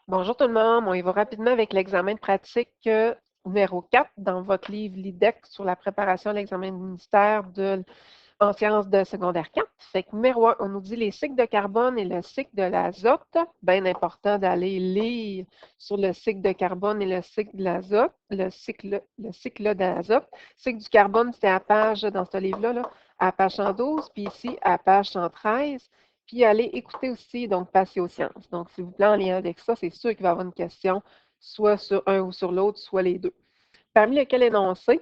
Bonjour tout le monde, on y va rapidement avec l'examen de pratique numéro 4 dans votre livre LIDEC sur la préparation de l'examen ministère en sciences de secondaire 4. Fait que numéro 1, on nous dit les cycles de carbone et le cycle de l'azote. Bien important d'aller lire sur le cycle de carbone et le cycle de l'azote, le cycle d'azote. Le cycle du carbone, c'était à page, dans ce livre-là, à page 112, puis ici, à page 113. Puis allez écouter aussi, donc, Patiosciences. Donc, s'il vous plaît, en lien avec ça, c'est sûr qu'il va y avoir une question, soit sur un ou sur l'autre, soit les deux. Parmi lesquels énoncés,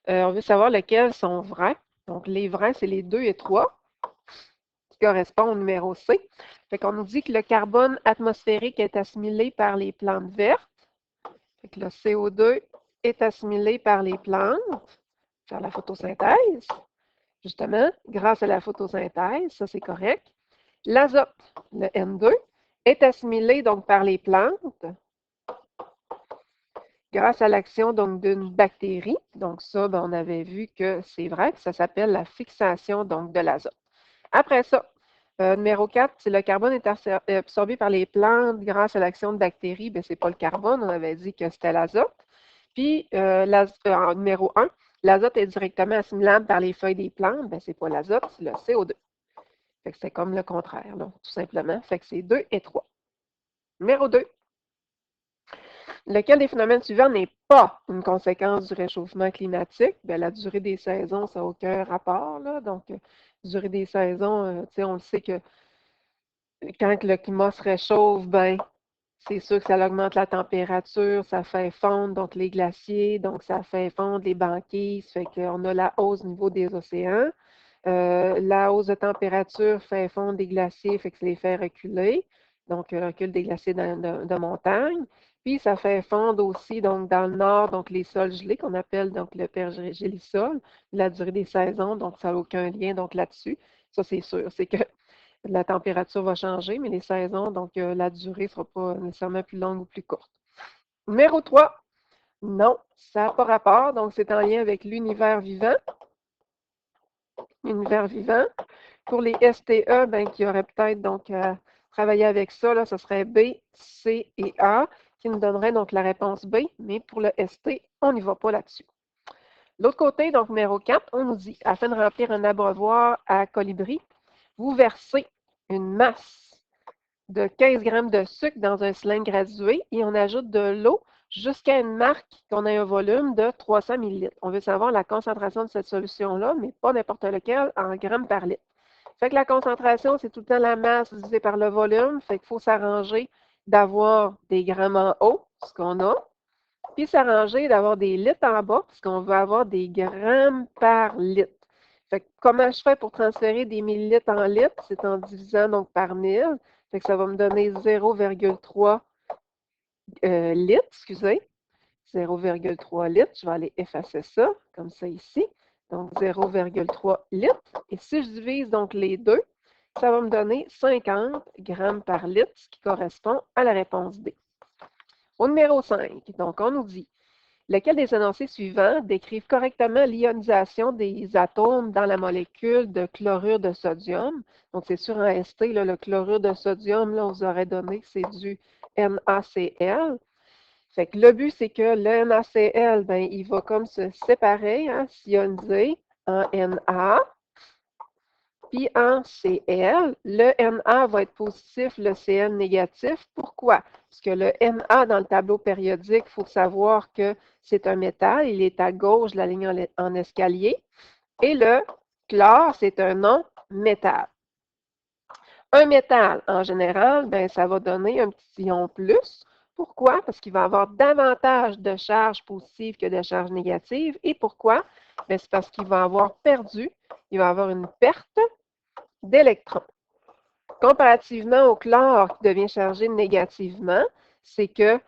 on veut savoir lesquels sont vrais. Donc, les vrais, c'est les 2 et 3 qui correspondent au numéro C. Fait qu'on nous dit que le carbone atmosphérique est assimilé par les plantes vertes. Fait que le CO2 est assimilé par les plantes, par la photosynthèse, justement, grâce à la photosynthèse, ça c'est correct. L'azote, le N2, est assimilé donc par les plantes grâce à l'action donc d'une bactérie. Donc ça, ben, on avait vu que c'est vrai, ça s'appelle la fixation donc de l'azote. Après ça, numéro 4, si le carbone est absorbé par les plantes grâce à l'action de bactéries, ce n'est pas le carbone, on avait dit que c'était l'azote. Puis, numéro 1, l'azote est directement assimilable par les feuilles des plantes, ce n'est pas l'azote, c'est le CO2. Fait que c'est comme le contraire, là, tout simplement. Fait que c'est 2 et 3. Numéro 2. Lequel des phénomènes suivants n'est pas une conséquence du réchauffement climatique? Bien, la durée des saisons, ça n'a aucun rapport, là. Donc, durée des saisons, on le sait que quand le climat se réchauffe, ben, c'est sûr que ça augmente la température, ça fait fondre donc les glaciers, donc ça fait fondre les banquises, fait qu'on a la hausse au niveau des océans. La hausse de température fait fondre des glaciers, fait que ça les fait reculer, donc recul des glaciers de montagne. Puis ça fait fondre aussi donc dans le nord, donc les sols gelés qu'on appelle donc le pergélisol, la durée des saisons, donc ça n'a aucun lien donc là-dessus. Ça, c'est sûr. C'est que la température va changer, mais les saisons, donc la durée ne sera pas nécessairement plus longue ou plus courte. Numéro 3, non, ça n'a pas rapport. Donc, c'est en lien avec l'univers vivant. Univers vivant. Pour les STE, ben, qui auraient peut-être donc travaillé avec ça, là, ce serait B, C et A, qui nous donnerait donc la réponse B, mais pour le ST, on n'y va pas là-dessus. L'autre côté, donc numéro 4, on nous dit, afin de remplir un abreuvoir à colibri, vous versez une masse de 15 grammes de sucre dans un cylindre gradué et on ajoute de l'eau jusqu'à une marque qu'on a un volume de 300 ml. On veut savoir la concentration de cette solution-là, mais pas n'importe lequel, en grammes par litre. Fait que la concentration, c'est tout le temps la masse divisée par le volume. Fait qu'il faut s'arranger d'avoir des grammes en haut, ce qu'on a, puis s'arranger d'avoir des litres en bas, parce qu'on veut avoir des grammes par litre. Fait que comment je fais pour transférer des millilitres en litres? C'est en divisant donc par 1000. Fait que ça va me donner 0,3 litres, excusez. 0,3 litres. Je vais aller effacer ça, comme ça ici. Donc 0,3 litres. Et si je divise donc les deux, ça va me donner 50 grammes par litre, ce qui correspond à la réponse D. Au numéro 5, donc on nous dit lequel des énoncés suivants décrivent correctement l'ionisation des atomes dans la molécule de chlorure de sodium? Donc, c'est sur un ST, là, le chlorure de sodium, là, on vous aurait donné que c'est du NaCl. Fait que le but, c'est que le NaCl, ben, il va comme se séparer, hein, s'ioniser en Na, puis en Cl. Le Na va être positif, le Cl négatif. Pourquoi? Parce que le Na dans le tableau périodique, il faut savoir que c'est un métal. Il est à gauche de la ligne en escalier. Et le chlore, c'est un non-métal. Un métal, en général, ben, ça va donner un petit ion plus. Pourquoi? Parce qu'il va avoir davantage de charges positives que de charges négatives. Et pourquoi? Ben, c'est parce qu'il va avoir perdu, il va avoir une perte d'électrons. Comparativement au chlore qui devient chargé négativement, c'est que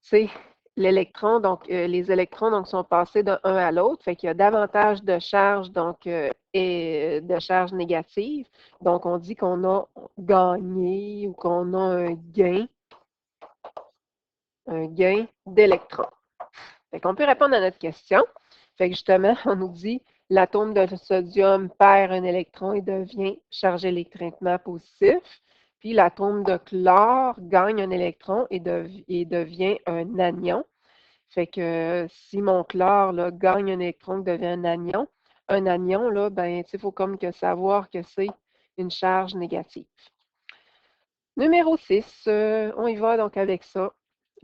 c'est l'électron, donc les électrons donc, sont passés d'un à l'autre, fait qu'il y a davantage de charges donc, et de charges négatives. Donc, on dit qu'on a gagné ou qu'on a un gain d'électrons. Fait qu'on peut répondre à notre question. Fait que justement, on nous dit l'atome de sodium perd un électron et devient chargé électriquement positif. Puis l'atome de chlore gagne un électron et devient un anion. Fait que si mon chlore là, gagne un électron et devient un anion, là, ben, il faut comme que savoir que c'est une charge négative. Numéro 6, on y va donc avec ça.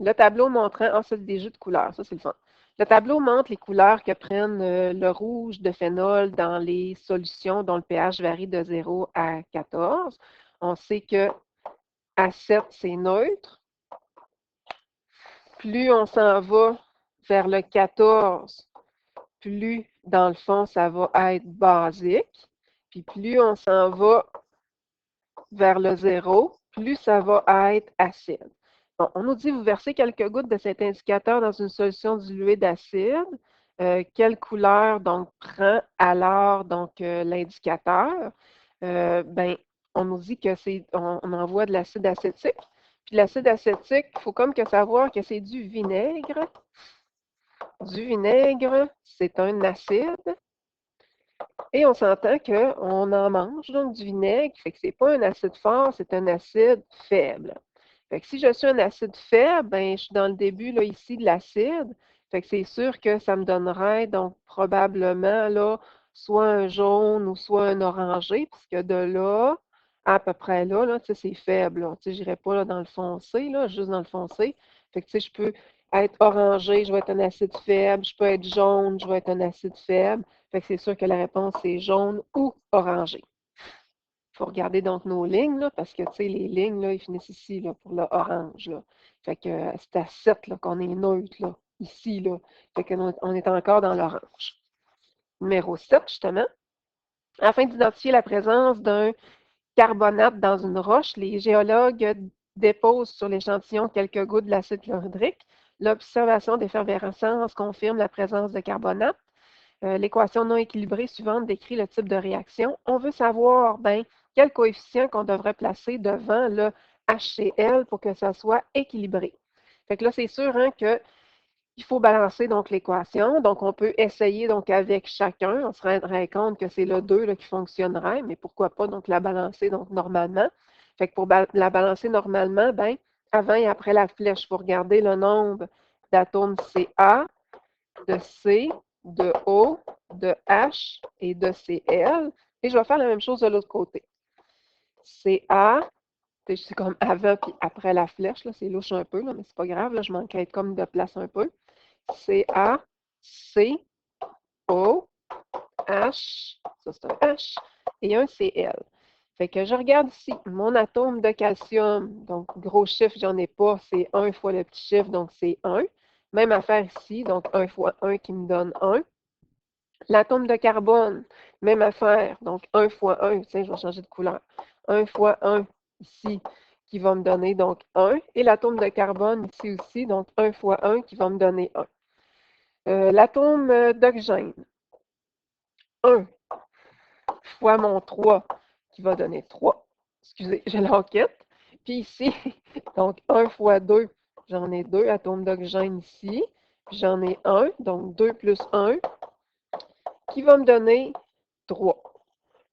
Le tableau montrant ensuite des jeux de couleurs. Ça, c'est le fun. Le tableau montre les couleurs que prennent le rouge de phénol dans les solutions dont le pH varie de 0 à 14. On sait que à 7, c'est neutre. Plus on s'en va vers le 14, plus, dans le fond, ça va être basique. Puis plus on s'en va vers le 0, plus ça va être acide. Bon, on nous dit, vous versez quelques gouttes de cet indicateur dans une solution diluée d'acide. Quelle couleur donc prend alors donc l'indicateur? Ben, on nous dit que on envoie de l'acide acétique. Puis l'acide acétique, il faut comme que savoir que c'est du vinaigre. Du vinaigre, c'est un acide. Et on s'entend qu'on en mange, donc du vinaigre, fait que c'est pas un acide fort, c'est un acide faible. Fait que si je suis un acide faible, ben, je suis dans le début là, ici de l'acide. Fait que c'est sûr que ça me donnerait donc probablement là, soit un jaune ou soit un orangé, puisque de là à peu près là, c'est faible. Je n'irai pas là, dans le foncé, là, juste dans le foncé. Fait que je peux être orangé, je vais être un acide faible. Je peux être jaune, je vais être un acide faible. Fait que c'est sûr que la réponse est jaune ou orangé. Il faut regarder donc nos lignes, là, parce que les lignes, là, ils finissent ici là, pour le orange. Là. Fait que c'est à 7 qu'on est neutre, là, ici. Là. Fait qu'on est encore dans l'orange. Numéro 7, justement. Afin d'identifier la présence d'un carbonate dans une roche, les géologues déposent sur l'échantillon quelques gouttes de l'acide chlorhydrique. L'observation d'effervescence confirme la présence de carbonate. L'équation non équilibrée suivante décrit le type de réaction. On veut savoir quel coefficient qu'on devrait placer devant le HCl pour que ça soit équilibré. Fait que là, c'est sûr qu'il faut balancer donc l'équation. Donc, on peut essayer donc avec chacun. On se rendrait compte que c'est le 2 là, qui fonctionnerait, mais pourquoi pas donc la balancer donc normalement. Fait que pour la balancer normalement, avant et après la flèche, il faut regarder le nombre d'atomes Ca, de C, de O, de H et de Cl. Et je vais faire la même chose de l'autre côté. Ca, c'est comme avant puis après la flèche, c'est louche un peu, là, mais c'est pas grave, là, je m'enquête comme de place un peu. Ca, C, O, H, ça c'est un H, et un Cl. Fait que je regarde ici, mon atome de calcium, donc gros chiffre, j'en ai pas, c'est 1 fois le petit chiffre, donc c'est 1. Même affaire ici, donc 1 fois 1 qui me donne 1. L'atome de carbone, même affaire, donc 1 fois 1, tiens, je vais changer de couleur. 1 fois 1 ici, qui va me donner donc 1. Et l'atome de carbone ici aussi, donc 1 fois 1 qui va me donner 1. L'atome d'oxygène, 1 fois mon 3 qui va donner 3. Excusez, j'ai l'enquête. Puis ici, donc 1 fois 2, j'en ai 2 atomes d'oxygène ici. Puis j'en ai 1, donc 2 plus 1, qui va me donner 3.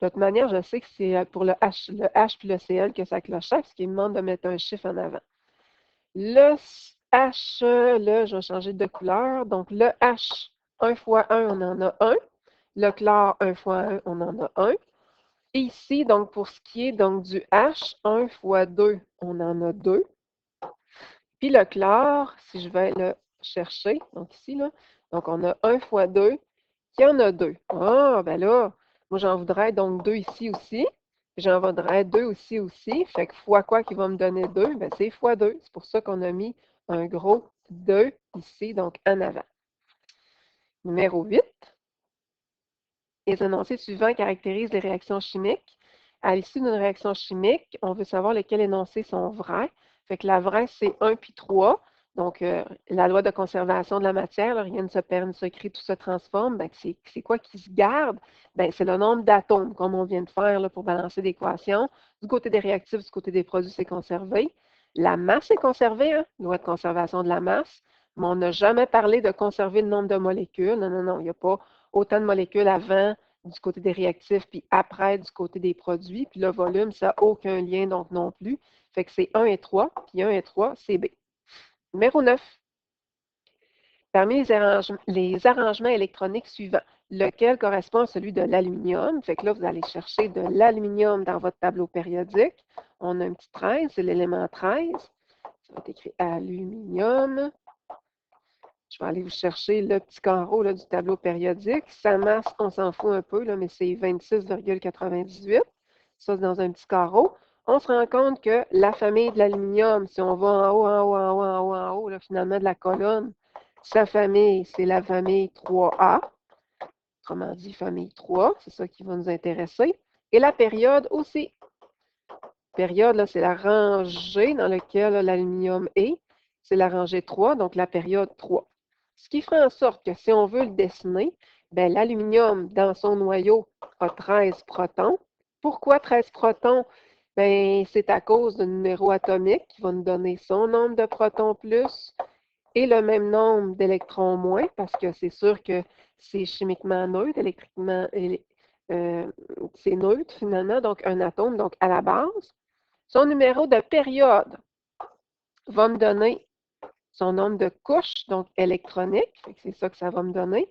De toute manière, je sais que c'est pour le H puis le Cl que ça clochait, parce qu'il me demande de mettre un chiffre en avant. Le H, là, je vais changer de couleur. Donc, le H, 1 fois 1, on en a 1. Le chlore, 1 fois 1, on en a 1. Et ici, donc, pour ce qui est donc, du H, 1 fois 2, on en a 2. Puis le chlore, si je vais le chercher, donc ici, là, donc on a 1 fois 2, qui en a 2. Ah, ben là, moi j'en voudrais donc 2 ici aussi. J'en voudrais 2 aussi. Fait que fois quoi qui va me donner 2? Ben c'est fois 2. C'est pour ça qu'on a mis un gros 2 ici, donc en avant. Numéro 8. Les énoncés suivants caractérisent les réactions chimiques. À l'issue d'une réaction chimique, on veut savoir lesquels énoncés sont vrais. Fait que la vraie, c'est 1 puis 3. Donc, la loi de conservation de la matière, là, rien ne se perd, ne se crée, tout se transforme. C'est quoi qui se garde? C'est le nombre d'atomes, comme on vient de faire là, pour balancer l'équation. Du côté des réactifs, du côté des produits, c'est conservé. La masse est conservée, hein? Loi de conservation de la masse. Mais on n'a jamais parlé de conserver le nombre de molécules. Non, non, non, il n'y a pas autant de molécules avant du côté des réactifs, puis après du côté des produits. Puis le volume, ça n'a aucun lien, donc non plus. Fait que c'est 1 et 3, puis 1 et 3, c'est B. Numéro 9. Parmi les arrangements électroniques suivants, lequel correspond à celui de l'aluminium? Fait que là, vous allez chercher de l'aluminium dans votre tableau périodique. On a un petit 13, c'est l'élément 13. Ça va être écrit aluminium. Je vais aller vous chercher le petit carreau là, du tableau périodique. Sa masse, on s'en fout un peu, là, mais c'est 26,98. Ça, c'est dans un petit carreau. On se rend compte que la famille de l'aluminium, si on va en haut, en haut, en haut, en haut, en haut, là, finalement, de la colonne, sa famille, c'est la famille 3A. Autrement dit, famille 3, c'est ça qui va nous intéresser. Et la période aussi. Période, là, c'est la rangée dans laquelle l'aluminium est. C'est la rangée 3, donc la période 3. Ce qui ferait en sorte que si on veut le dessiner, ben, l'aluminium, dans son noyau, a 13 protons. Pourquoi 13 protons? Ben, c'est à cause du numéro atomique qui va nous donner son nombre de protons plus et le même nombre d'électrons moins, parce que c'est sûr que c'est chimiquement neutre, électriquement, c'est neutre finalement, donc un atome, donc à la base. Son numéro de période va me donner son nombre de couches, donc électroniques. C'est ça que ça va me donner.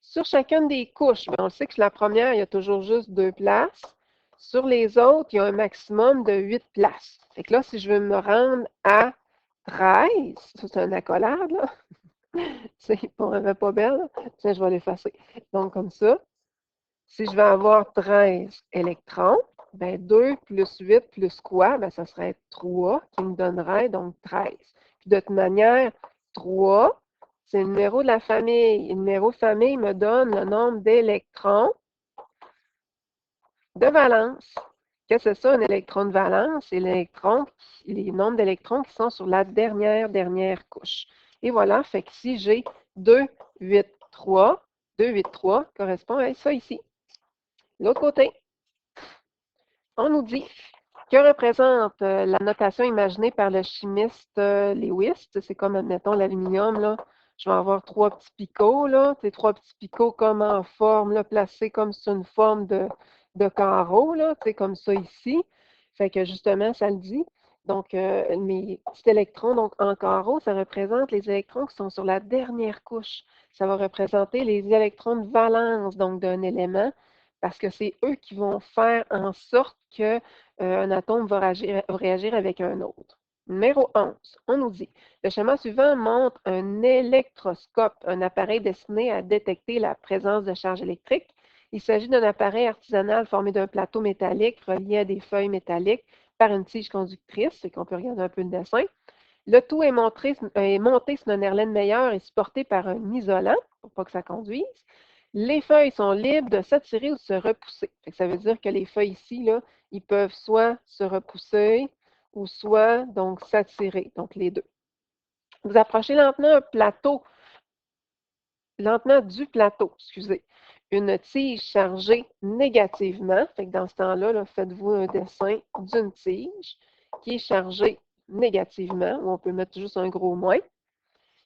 Sur chacune des couches, on sait que la première, il y a toujours juste 2 places. Sur les autres, il y a un maximum de 8 places. Fait que là, si je veux me rendre à 13, ça c'est un accolade, là. C'est pas belle. Tiens, je vais l'effacer. Donc, comme ça, si je vais avoir 13 électrons, ben 2 plus 8 plus quoi? Ben, ça serait 3 qui me donnerait donc 13. Puis de toute manière, 3, c'est le numéro de la famille. Le numéro de famille me donne le nombre d'électrons de valence. Qu'est-ce que c'est ça, un électron de valence? C'est les nombres d'électrons qui sont sur la dernière couche. Et voilà, fait que si j'ai 2, 8, 3, 2, 8, 3 correspond à ça ici. L'autre côté, on nous dit que représente la notation imaginée par le chimiste Lewis. C'est comme, admettons, l'aluminium, là. Je vais avoir 3 petits picots, là. Ces 3 petits picots comme en forme, là, placés comme sur une forme de carreau, là, comme ça ici. Fait que justement, ça le dit. Donc, mes petits électrons, donc en carreau, ça représente les électrons qui sont sur la dernière couche. Ça va représenter les électrons de valence, donc d'un élément, parce que c'est eux qui vont faire en sorte que un atome va réagir avec un autre. Numéro 11, on nous dit, le schéma suivant montre un électroscope, un appareil destiné à détecter la présence de charges électriques. Il s'agit d'un appareil artisanal formé d'un plateau métallique relié à des feuilles métalliques par une tige conductrice, c'est qu'on peut regarder un peu le dessin. Le tout est monté sur un Erlenmeyer et supporté par un isolant pour pas que ça conduise. Les feuilles sont libres de s'attirer ou de se repousser. Ça veut dire que les feuilles ici, là, ils peuvent soit se repousser ou soit donc s'attirer, donc les deux. Vous approchez lentement du plateau, excusez, une tige chargée négativement. Fait que dans ce temps-là, faites-vous un dessin d'une tige qui est chargée négativement, ou on peut mettre juste un gros moins.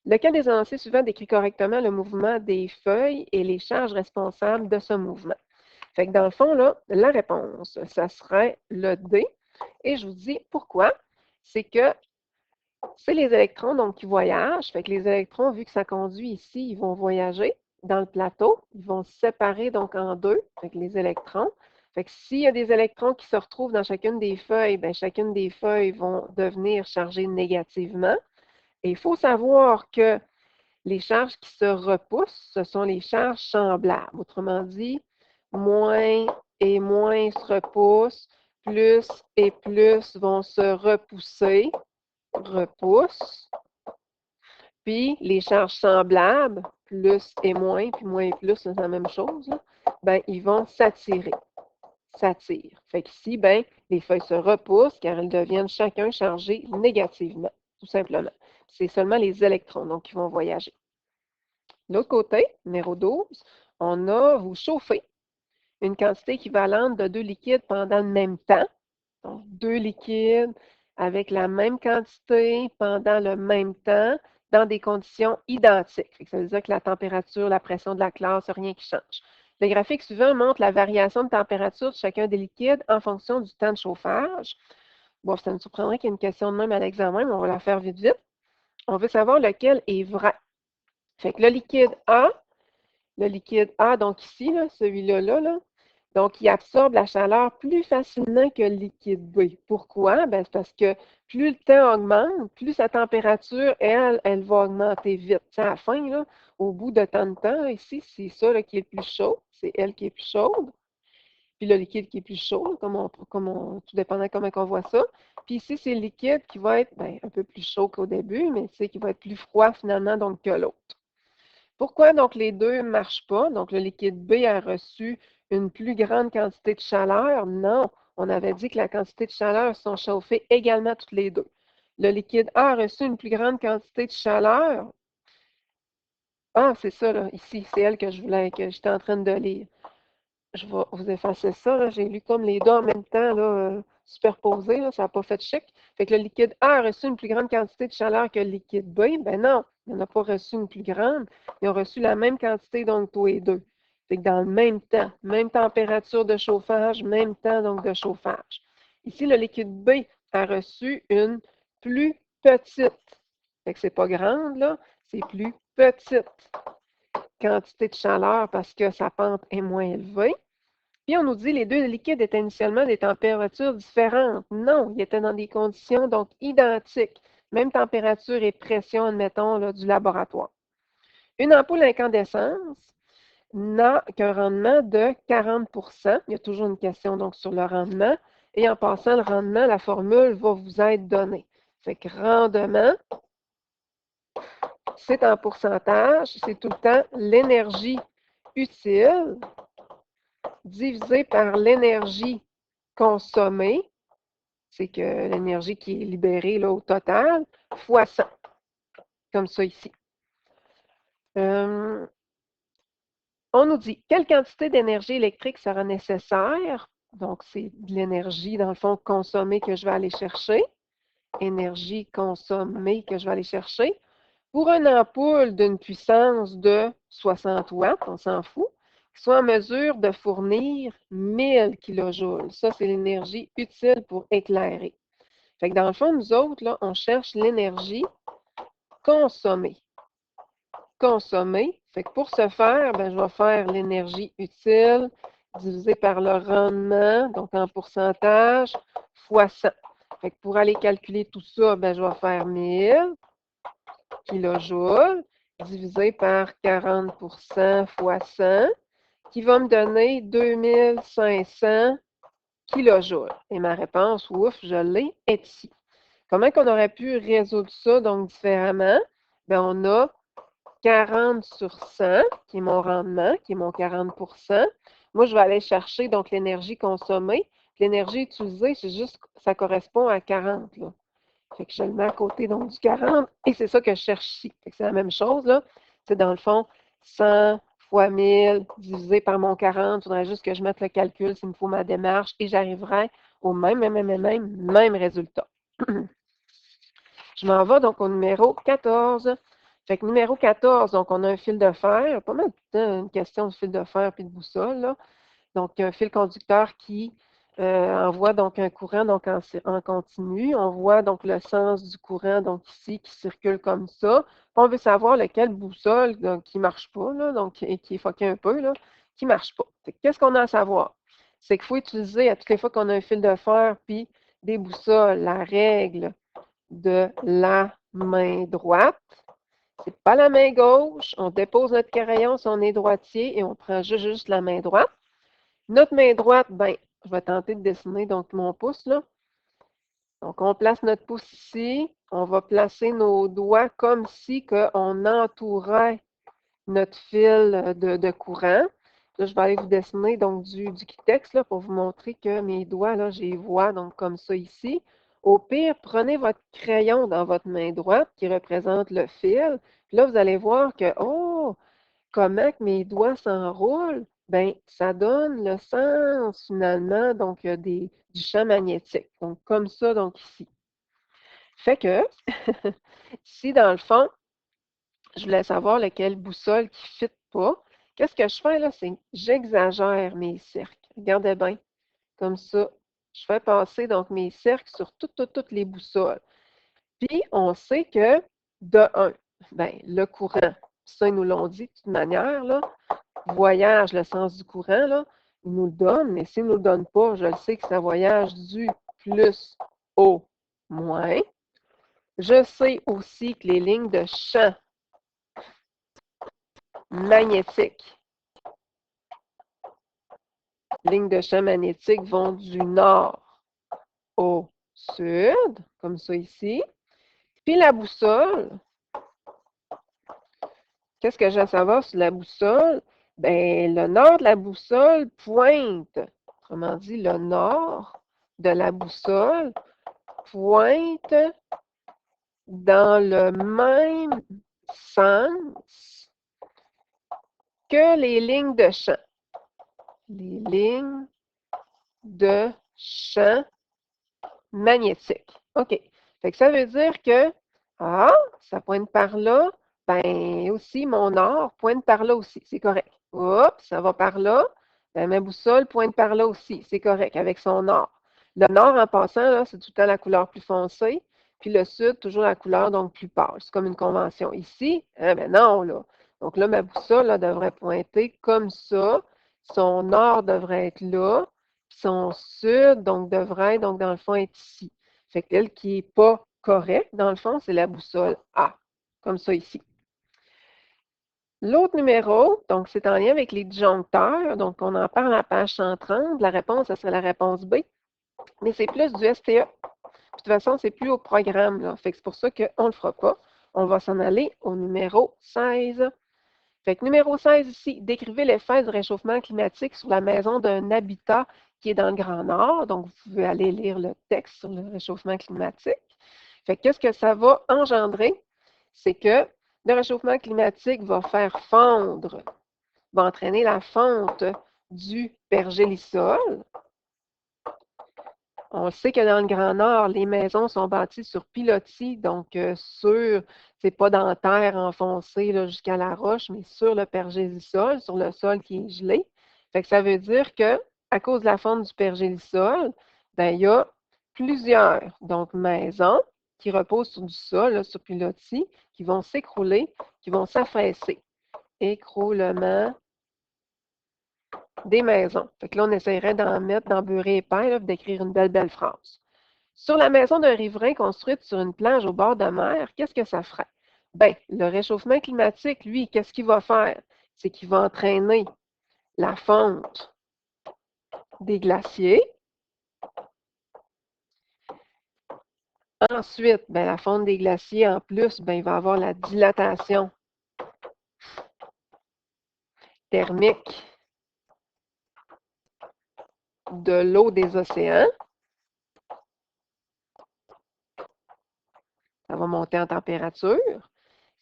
Lequel des énoncés suivants décrit correctement le mouvement des feuilles et les charges responsables de ce mouvement? Fait que dans le fond, là, la réponse, ça serait le D. Et je vous dis pourquoi. C'est que c'est les électrons donc, qui voyagent. Fait que les électrons, vu que ça conduit ici, ils vont voyager dans le plateau. Ils vont se séparer donc en deux, avec les électrons. Fait que s'il y a des électrons qui se retrouvent dans chacune des feuilles, bien, chacune des feuilles vont devenir chargées négativement. Et il faut savoir que les charges qui se repoussent, ce sont les charges semblables. Autrement dit, moins et moins se repoussent, plus et plus vont se repousser, repoussent. Puis les charges semblables, plus et moins, puis moins et plus, c'est la même chose, là, ben, ils vont s'attirer. S'attirent. Fait qu'ici, ben, les feuilles se repoussent car elles deviennent chacun chargées négativement, tout simplement. C'est seulement les électrons donc, qui vont voyager. De l'autre côté, numéro 12, on a vous chauffer une quantité équivalente de 2 liquides pendant le même temps. Donc, 2 liquides avec la même quantité pendant le même temps dans des conditions identiques. Ça veut dire que la température, la pression de la classe, rien qui change. Le graphique suivant montre la variation de température de chacun des liquides en fonction du temps de chauffage. Bon, ça me surprendrait qu'il y ait une question de même à l'examen, mais on va la faire vite, vite. On veut savoir lequel est vrai. Fait que le liquide A, donc ici, celui-là, là, donc il absorbe la chaleur plus facilement que le liquide B. Pourquoi? Ben, c'est parce que plus le temps augmente, plus sa température, elle va augmenter vite. À la fin, là, au bout de tant de temps, ici, c'est ça là, qui est le plus chaud. C'est elle qui est plus chaude. Puis le liquide qui est plus chaud, tout dépendant comment on voit ça. Puis ici, c'est le liquide qui va être un peu plus chaud qu'au début, mais qui va être plus froid finalement donc, que l'autre. Pourquoi donc les deux ne marchent pas? Donc le liquide B a reçu une plus grande quantité de chaleur? Non, on avait dit que la quantité de chaleur sont chauffées également toutes les deux. Le liquide A a reçu une plus grande quantité de chaleur. Ah, c'est ça, là, ici, c'est elle que j'étais en train de lire. Je vais vous effacer ça. J'ai lu comme les deux en même temps, superposés. Là, ça n'a pas fait chic. Fait que le liquide A a reçu une plus grande quantité de chaleur que le liquide B. Ben non, il n'a pas reçu une plus grande. Ils ont reçu la même quantité, donc tous les deux. Fait que dans le même temps, même température de chauffage, même temps donc de chauffage. Ici, le liquide B a reçu une plus petite. Fait que c'est pas grande, là, c'est plus petite quantité de chaleur parce que sa pente est moins élevée. Puis on nous dit que les deux liquides étaient initialement des températures différentes. Non, ils étaient dans des conditions donc identiques. Même température et pression, admettons, là, du laboratoire. Une ampoule à incandescence n'a qu'un rendement de 40 %. Il y a toujours une question donc sur le rendement. Et en passant le rendement, la formule va vous être donnée. Fait que rendement, c'est en pourcentage, c'est tout le temps l'énergie utile divisé par l'énergie consommée, c'est que l'énergie qui est libérée là, au total, fois 100, comme ça ici. On nous dit quelle quantité d'énergie électrique sera nécessaire. Donc, c'est de l'énergie, dans le fond, consommée que je vais aller chercher. Énergie consommée que je vais aller chercher. Pour une ampoule d'une puissance de 60 watts, on s'en fout, qui soit en mesure de fournir 1000 kJ. Ça, c'est l'énergie utile pour éclairer. Fait que dans le fond, nous autres, là, on cherche l'énergie consommée. Consommée. Fait que pour ce faire, ben, je vais faire l'énergie utile divisé par le rendement, donc en pourcentage, fois 100. Fait que pour aller calculer tout ça, ben, je vais faire 1000 kilojoules divisé par 40 fois 100, qui va me donner 2500 kilojoules. Et ma réponse, ouf, je l'ai, est ici. Comment qu'on aurait pu résoudre ça donc différemment? Bien, on a 40 sur 100, qui est mon rendement, qui est mon 40 %. Moi, je vais aller chercher donc l'énergie consommée. L'énergie utilisée, c'est juste, ça correspond à 40. Là. Fait que je le mets à côté donc du 40 et c'est ça que je cherche ici. C'est la même chose, là. C'est dans le fond 100 fois 1000 divisé par mon 40. Il faudrait juste que je mette le calcul s'il me faut ma démarche et j'arriverai au même résultat. Je m'en vais donc au numéro 14. Fait que numéro 14, donc on a un fil de fer, pas mal de temps, une question de fil de fer puis de boussole, là. Donc, un fil conducteur qui envoie donc un courant donc en continu. On voit donc le sens du courant donc ici qui circule comme ça. On veut savoir lequel boussole donc, qui ne marche pas, là, donc, et qui est foqué un peu, là, qui ne marche pas. Qu'est-ce qu'on a à savoir? C'est qu'il faut utiliser à toutes les fois qu'on a un fil de fer puis des boussoles, la règle de la main droite. C'est pas la main gauche. On dépose notre crayon si on est droitier et on prend juste la main droite. Notre main droite, ben, je vais tenter de dessiner donc mon pouce, là. Donc, on place notre pouce ici. On va placer nos doigts comme si on entourait notre fil de courant. Là, je vais aller vous dessiner donc du Kitex là, pour vous montrer que mes doigts, là, je les vois donc comme ça ici. Au pire, prenez votre crayon dans votre main droite qui représente le fil. Puis là, vous allez voir que, oh, comment que mes doigts s'enroulent, ben, ça donne le sens finalement donc du champ magnétique. Donc, comme ça, donc ici. Fait que, si dans le fond, je voulais savoir lequel boussole qui ne fit pas, Qu'est-ce que je fais là? C'est que j'exagère mes cercles. Regardez bien, comme ça. Je fais passer donc mes cercles sur toutes les boussoles. Puis, on sait que, de 1, ben, le courant, ça, ils nous l'ont dit de toute manière, là, voyage, le sens du courant, là, ils nous le donnent, mais s'ils ne nous le donnent pas, je le sais que ça voyage du plus au moins. Je sais aussi que les lignes de champ magnétique, vont du nord au sud, comme ça ici. Puis la boussole, qu'est-ce que j'ai à savoir sur la boussole? Ben, le nord de la boussole pointe, autrement dit, le nord de la boussole pointe dans le même sens que les lignes de champ. Les lignes de champ magnétique. OK. Fait que ça veut dire que, ça pointe par là, ben aussi, mon nord pointe par là aussi. C'est correct. Oups, ça va par là. Ben, ma boussole pointe par là aussi. C'est correct, avec son nord. Le nord, en passant, là, c'est tout le temps la couleur plus foncée. Puis le sud, toujours la couleur donc plus pâle. C'est comme une convention. Ici, ben non, là. Donc là, ma boussole là, devrait pointer comme ça. Son nord devrait être là. Puis son sud, donc, devrait, donc, dans le fond, être ici. Fait qu'elle qui n'est pas correcte, dans le fond, c'est la boussole A, comme ça ici. L'autre numéro, donc, c'est en lien avec les disjoncteurs. Donc, on en parle à la page 130. La réponse, ça serait la réponse B. Mais c'est plus du STE. De toute façon, c'est plus au programme, là. Fait que c'est pour ça qu'on ne le fera pas. On va s'en aller au numéro 16. Fait que numéro 16 ici, décrivez l'effet du réchauffement climatique sur la maison d'un habitat qui est dans le Grand Nord. Donc, vous pouvez aller lire le texte sur le réchauffement climatique. Fait que qu'est-ce que ça va engendrer? C'est que le réchauffement climatique va faire fondre, va entraîner la fonte du pergélisol. On sait que dans le Grand Nord, les maisons sont bâties sur pilotis, donc c'est pas dans la terre enfoncée jusqu'à la roche, mais sur le pergélisol, sur le sol qui est gelé. Fait que ça veut dire que, à cause de la fonte du pergélisol, ben, il y a plusieurs donc, maisons qui reposent sur du sol, là, sur pilotis, qui vont s'écrouler, qui vont s'affaisser. Écroulement des maisons. Fait que là, on essaierait d'en mettre dans beurre et pain, d'écrire une belle phrase. Sur la maison d'un riverain construite sur une plage au bord de mer, qu'est-ce que ça ferait? Bien, le réchauffement climatique, lui, qu'est-ce qu'il va faire? C'est qu'il va entraîner la fonte des glaciers. Ensuite, bien, la fonte des glaciers, en plus, bien, il va avoir la dilatation thermique de l'eau des océans. Ça va monter en température.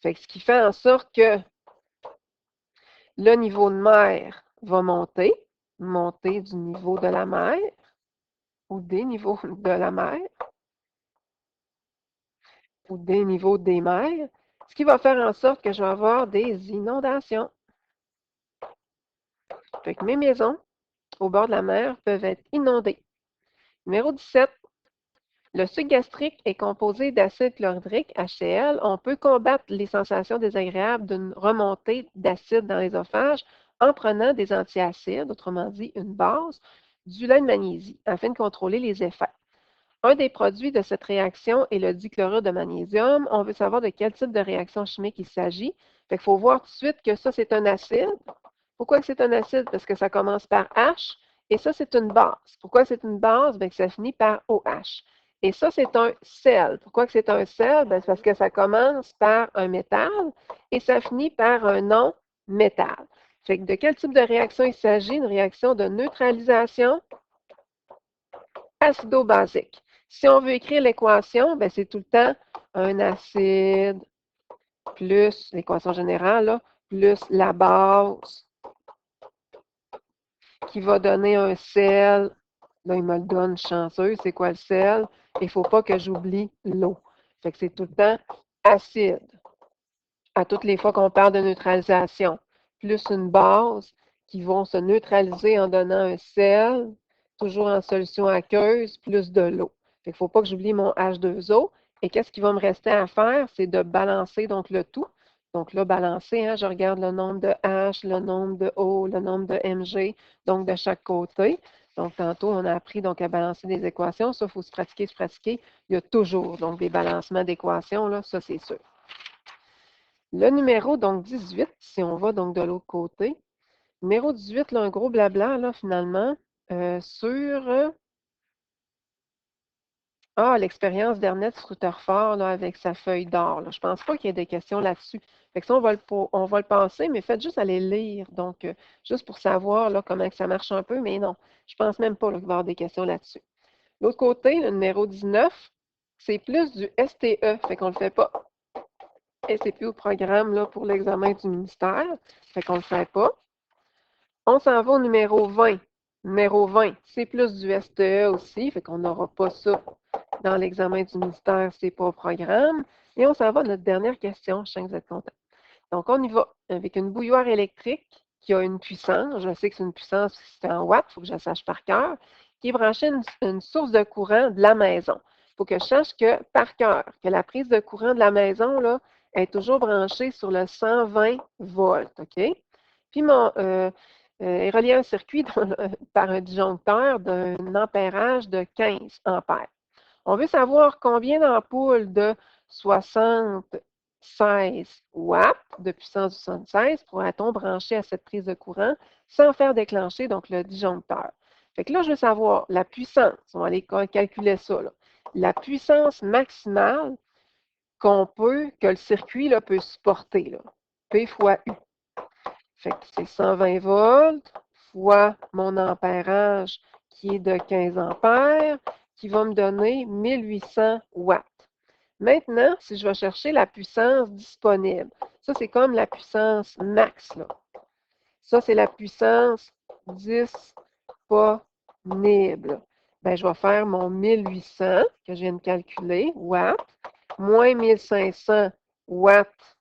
Fait que ce qui fait en sorte que le niveau de mer va monter du niveau de la mer ou des niveaux de la mer ou des niveaux des mers, ce qui va faire en sorte que je vais avoir des inondations. Fait que mes maisons au bord de la mer peuvent être inondées. Numéro 17. Le suc gastrique est composé d'acide chlorhydrique, HCl. On peut combattre les sensations désagréables d'une remontée d'acide dans l'œsophage en prenant des antiacides, autrement dit une base, du lait de magnésie, afin de contrôler les effets. Un des produits de cette réaction est le dichlorure de magnésium. On veut savoir de quel type de réaction chimique il s'agit. Fait qu'il faut voir tout de suite que ça, c'est un acide. Pourquoi c'est un acide? Parce que ça commence par H. Et ça, c'est une base. Pourquoi c'est une base? Bien, que ça finit par OH. Et ça, c'est un sel. Pourquoi c'est un sel? Bien, c'est parce que ça commence par un métal et ça finit par un non-métal. Fait que de quel type de réaction il s'agit? Une réaction de neutralisation acido-basique. Si on veut écrire l'équation, ben, c'est tout le temps un acide plus l'équation générale, là, plus la base qui va donner un sel. Là, il me le donne chanceux. C'est quoi le sel? Il ne faut pas que j'oublie l'eau. Fait que c'est tout le temps acide à toutes les fois qu'on parle de neutralisation. plus une base qui vont se neutraliser en donnant un sel, toujours en solution aqueuse, plus de l'eau. Il ne faut pas que j'oublie mon H2O. Et qu'est-ce qui va me rester à faire? C'est de balancer donc le tout. Donc là, balancer, hein, je regarde le nombre de H, le nombre de O, le nombre de Mg, donc de chaque côté. Donc, tantôt, on a appris donc, à balancer des équations. Ça, il faut se pratiquer, se pratiquer. Il y a toujours donc des balancements d'équations, là, ça, c'est sûr. Le numéro, donc 18, si on va donc de l'autre côté. Numéro 18, là, un gros blabla, là, finalement, sur l'expérience d'Ernest Rutherford là, avec sa feuille d'or. Je ne pense pas qu'il y ait des questions là-dessus. Fait que ça, on va le passer, mais faites juste aller lire. Donc, juste pour savoir là, comment que ça marche un peu, mais non, je ne pense même pas là, qu'il va y avoir des questions là-dessus. L'autre côté, le numéro 19, c'est plus du STE. Fait qu'on ne le fait pas. Et c'est plus au programme là, pour l'examen du ministère. Fait qu'on ne le fait pas. On s'en va au numéro 20. Numéro 20, c'est plus du STE aussi. Fait qu'on n'aura pas ça dans l'examen du ministère, c'est pas au programme. Et on s'en va à notre dernière question. Je sens que vous êtes contents. Donc, on y va avec une bouilloire électrique qui a une puissance. Je sais que c'est une puissance, c'est en watts, il faut que je la sache par cœur, qui est branchée à une source de courant de la maison. Il faut que je sache que, par cœur, que la prise de courant de la maison là, est toujours branchée sur le 120 volts. OK? Puis, est relié à un circuit par un disjoncteur d'un ampérage de 15 ampères. On veut savoir combien d'ampoules de 76 watts de puissance 76 pourra-t-on brancher à cette prise de courant sans faire déclencher donc le disjoncteur. Fait que là, je veux savoir la puissance. On va aller calculer ça. Là. La puissance maximale que le circuit là, peut supporter. Là. P fois U. Fait que c'est 120 volts fois mon ampérage qui est de 15 ampères, qui va me donner 1800 watts. Maintenant, si je vais chercher la puissance disponible, ça c'est comme la puissance max. Là. Ça, c'est la puissance disponible. Bien, je vais faire mon 1800 que je viens de calculer, watts, moins 1500 watts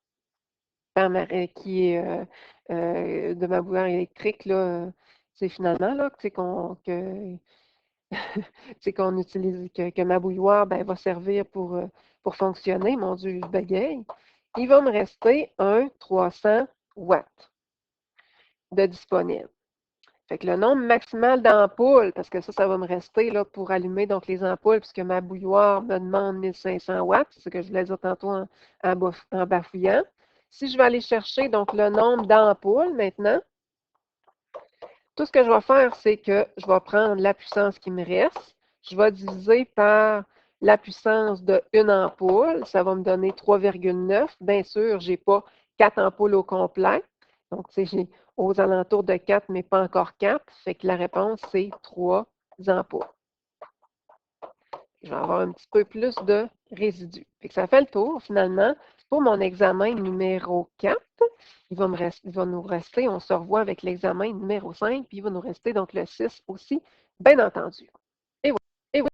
qui est de ma bouilloire électrique, là, c'est finalement là, qu'on utilise, que ma bouilloire va servir pour fonctionner. Mon Dieu, je bégaye. Il va me rester un 300 watts de disponible. Fait que le nombre maximal d'ampoules, parce que ça va me rester là, pour allumer donc les ampoules, puisque ma bouilloire me demande 1500 watts, c'est ce que je voulais dire tantôt en bafouillant. Si je vais aller chercher donc le nombre d'ampoules maintenant, tout ce que je vais faire, c'est que je vais prendre la puissance qui me reste, je vais diviser par la puissance d'une ampoule, ça va me donner 3,9. Bien sûr, je n'ai pas 4 ampoules au complet, donc j'ai aux alentours de 4, mais pas encore 4, fait que la réponse, c'est 3 ampoules. Je vais avoir un petit peu plus de résidus. Fait que ça fait le tour, finalement, pour mon examen numéro 4. Il va nous rester, on se revoit avec l'examen numéro 5, puis il va nous rester donc le 6 aussi, bien entendu. Et voilà.